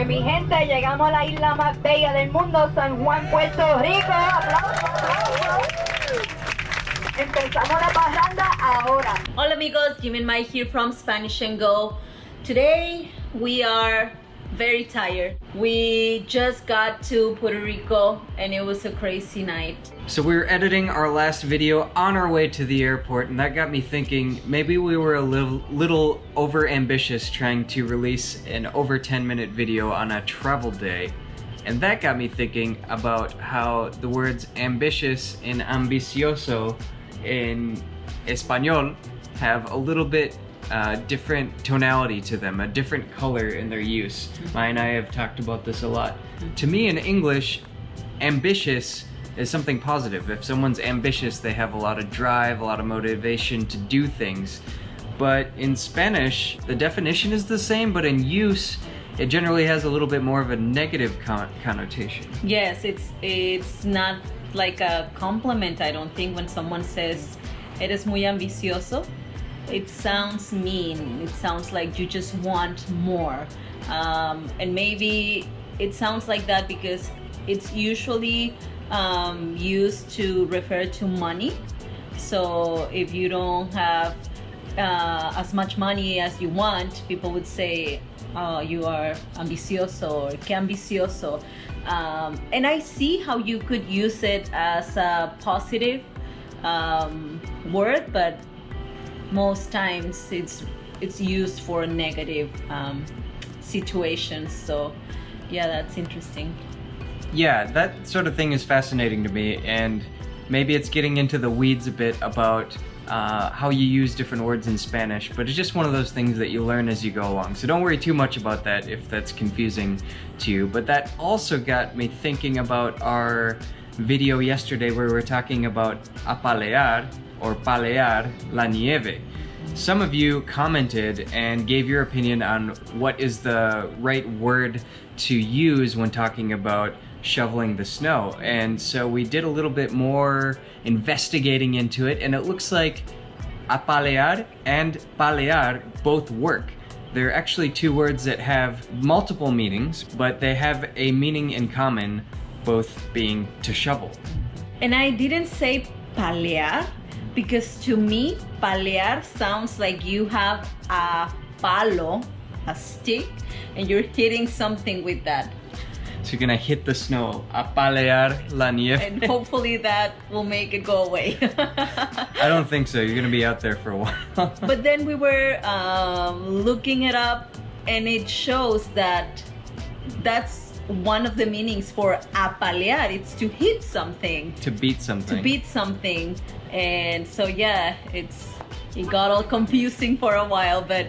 Pues mi gente, llegamos a la isla más bella del mundo, San Juan, Puerto Rico. ¡Aplausos, aplausos! Empezamos la parranda ahora. Hola amigos, Jim and Mike here from Spanish and Go. Today we are very tired. We just got to Puerto Rico and it was a crazy night. So we were editing our last video on our way to the airport, and that got me thinking maybe we were a little over ambitious trying to release an over 10-minute video on a travel day. And that got me thinking about how the words ambitious and ambicioso in Espanol have a little bit different tonality to them, a different color in their use. Maya and I have talked about this a lot. To me in English, ambitious is something positive. If someone's ambitious, they have a lot of drive, a lot of motivation to do things. But in Spanish, the definition is the same, but in use, it generally has a little bit more of a negative connotation. Yes, it's not like a compliment, I don't think, when someone says, eres muy ambicioso. It sounds mean. It sounds like you just want more. And maybe it sounds like that because it's usually used to refer to money. So if you don't have as much money as you want, people would say, oh, you are ambicioso or que ambicioso. And I see how you could use it as a positive word, but most times it's used for negative situations. So yeah, that's interesting. Yeah, that sort of thing is fascinating to me, and maybe it's getting into the weeds a bit about how you use different words in Spanish, but it's just one of those things that you learn as you go along. So don't worry too much about that if that's confusing to you. But that also got me thinking about our video yesterday where we were talking about apalear or palear la nieve. Some of you commented and gave your opinion on what is the right word to use when talking about shoveling the snow. And so we did a little bit more investigating into it, and it looks like apalear and palear both work. They're actually two words that have multiple meanings, but they have a meaning in common, both being to shovel. And I didn't say palear because to me, palear sounds like you have a palo, a stick, and you're hitting something with that. So you're gonna hit the snow, apalear la nieve. And hopefully that will make it go away. I don't think so. You're gonna be out there for a while. But then we were looking it up, and it shows that that's one of the meanings for apalear. It's to hit something. To beat something. To beat something. And so yeah, it got all confusing for a while, but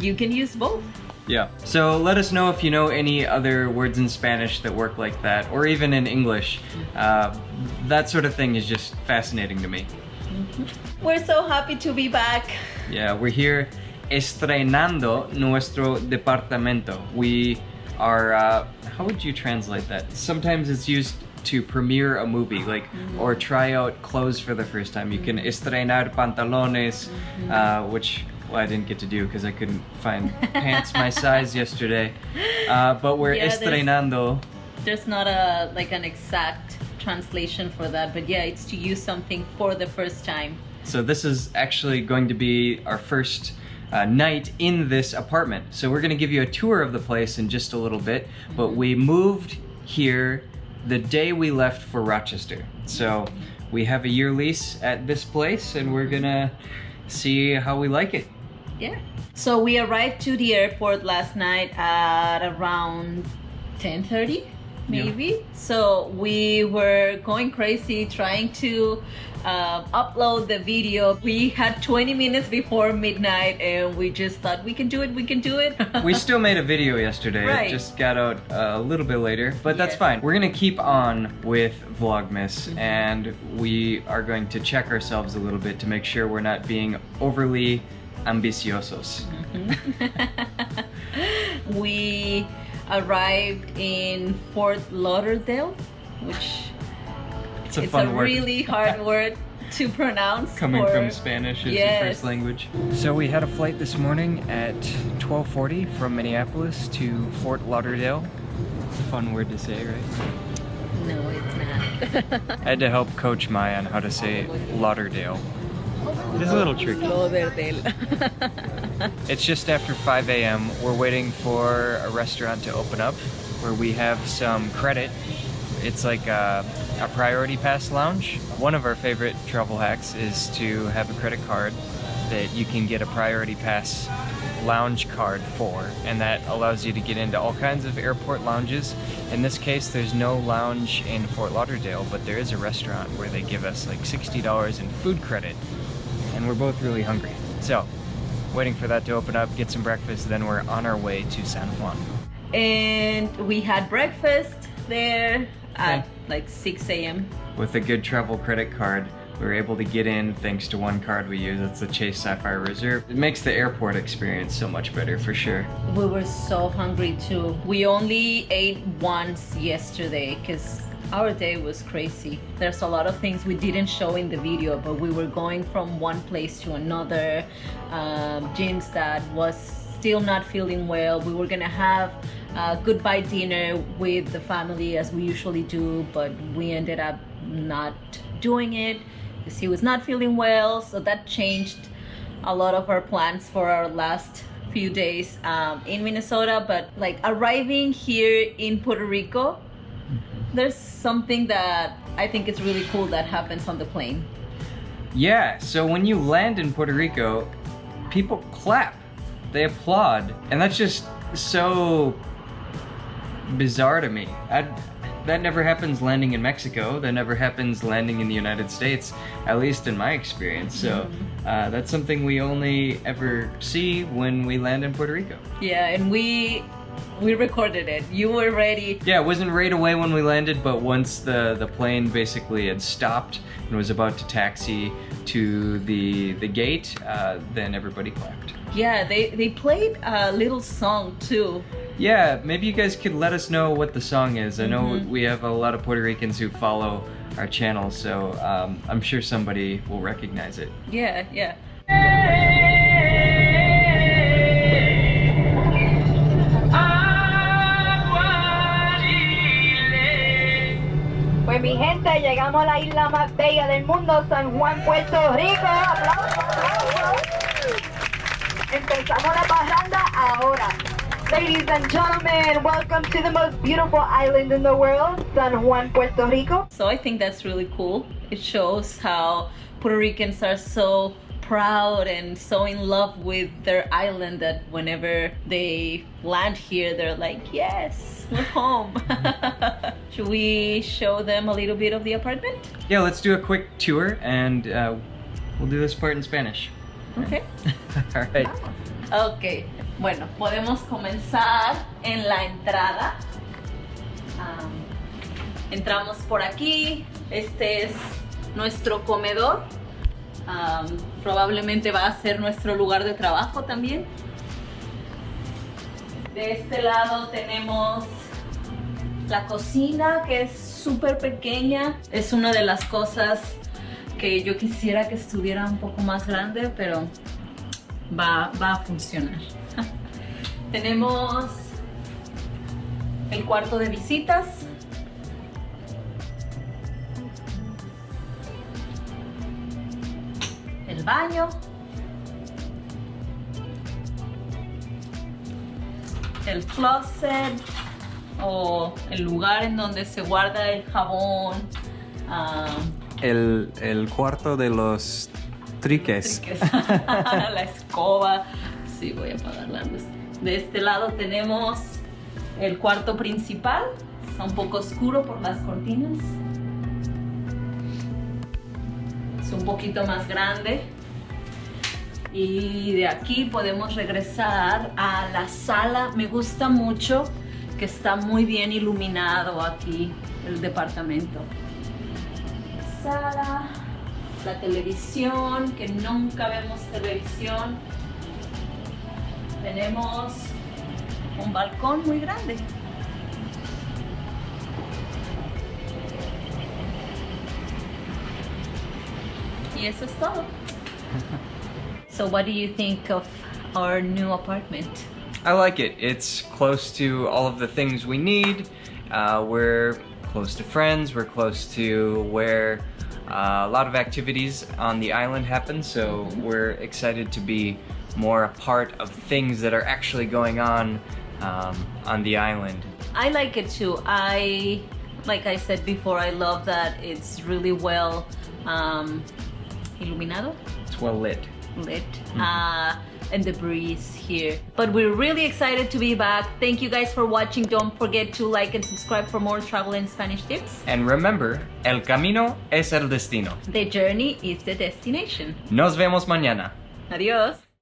you can use both. Yeah. So let us know if you know any other words in Spanish that work like that, or even in English. That sort of thing is just fascinating to me. We're so happy to be back. Yeah, we're here estrenando nuestro departamento. We are, how would you translate that? Sometimes it's used to premiere a movie, like, or try out clothes for the first time. You can estrenar pantalones, which, well, I didn't get to do because I couldn't find pants my size yesterday. But we're estrenando. There's not an exact translation for that, but yeah, it's to use something for the first time. So this is actually going to be our first night in this apartment. So we're gonna give you a tour of the place in just a little bit, but we moved here the day we left for Rochester. So we have a year lease at this place, and we're gonna see how we like it. Yeah. So we arrived to the airport last night at around 10:30, maybe. Yeah. So we were going crazy trying to upload the video. We had 20 minutes before midnight, and we just thought we can do it. We still made a video yesterday. Right. It just got out a little bit later, but that's fine. We're gonna keep on with Vlogmas, and we are going to check ourselves a little bit to make sure we're not being overly ambiciosos. We arrived in Fort Lauderdale, which it's a fun word. Really hard word. to pronounce. Coming from Spanish as your Yes. first language. So we had a flight this morning at 12:40 from Minneapolis to Fort Lauderdale. It's a fun word to say, right? No, it's not. I had to help coach Maya on how to say Lauderdale. It is a little tricky. Lauderdale. It's just after 5 a.m. We're waiting for a restaurant to open up where we have some credit. It's like a priority pass lounge. One of our favorite travel hacks is to have a credit card that you can get a priority pass lounge card for, and that allows you to get into all kinds of airport lounges. In this case, there's no lounge in Fort Lauderdale, but there is a restaurant where they give us like $60 in food credit, and we're both really hungry. So, waiting for that to open up, get some breakfast, then we're on our way to San Juan. And we had breakfast there at like 6 a.m. With a good travel credit card, we were able to get in thanks to one card we use. It's the Chase Sapphire Reserve. It makes the airport experience so much better, for sure. We were so hungry too. We only ate once yesterday because our day was crazy. There's a lot of things we didn't show in the video, but we were going from one place to another. Jim's dad was still not feeling well. We were gonna have a goodbye dinner with the family as we usually do, but we ended up not doing it because he was not feeling well. So that changed a lot of our plans for our last few days in Minnesota. But like arriving here in Puerto Rico, there's something that I think is really cool that happens on the plane. Yeah, so when you land in Puerto Rico, people clap, they applaud, and that's just so bizarre to me. That never happens landing in Mexico. That never happens landing in the United States, at least in my experience. So that's something we only ever see when we land in Puerto Rico. Yeah, and we recorded it. You were ready. Yeah, it wasn't right away when we landed, but once the plane basically had stopped and was about to taxi to the gate, then everybody clapped. Yeah, they played a little song too. Yeah, maybe you guys could let us know what the song is. I know we have a lot of Puerto Ricans who follow our channel, so I'm sure somebody will recognize it. Yeah, yeah. Pues mi gente, llegamos a la isla más bella del mundo, San Juan, Puerto Rico. ¡Aplausos, aplausos! Empezamos la parranda ahora. Ladies and gentlemen, welcome to the most beautiful island in the world, San Juan, Puerto Rico. So I think that's really cool. It shows how Puerto Ricans are so proud and so in love with their island that whenever they land here, they're like, yes, we're home. Should we show them a little bit of the apartment? Yeah, let's do a quick tour, and we'll do this part in Spanish. Okay. All right. Ok, bueno, podemos comenzar en la entrada. Entramos por aquí. Este es nuestro comedor. Probablemente va a ser nuestro lugar de trabajo también. De este lado tenemos la cocina, que es súper pequeña. Es una de las cosas que yo quisiera que estuviera un poco más grande, pero va a funcionar. Tenemos el cuarto de visitas. El baño. El closet o el lugar en donde se guarda el jabón. El cuarto de los triques. La escoba. Sí, voy a apagar la luz. De este lado tenemos el cuarto principal. Está un poco oscuro por las cortinas. Es un poquito más grande. Y de aquí podemos regresar a la sala. Me gusta mucho que está muy bien iluminado aquí el departamento. Sala, la televisión, que nunca vemos televisión. Tenemos un balcón muy grande. Y eso es todo. So what do you think of our new apartment? I like it. It's close to all of the things we need. We're close to friends. We're close to where a lot of activities on the island happen. So we're excited to be more a part of things that are actually going on the island. I like it too. Like I said before, I love that it's really well iluminado. It's well lit. And the breeze here. But we're really excited to be back. Thank you guys for watching. Don't forget to like and subscribe for more travel and Spanish tips. And remember, el camino es el destino. The journey is the destination. Nos vemos mañana. Adios.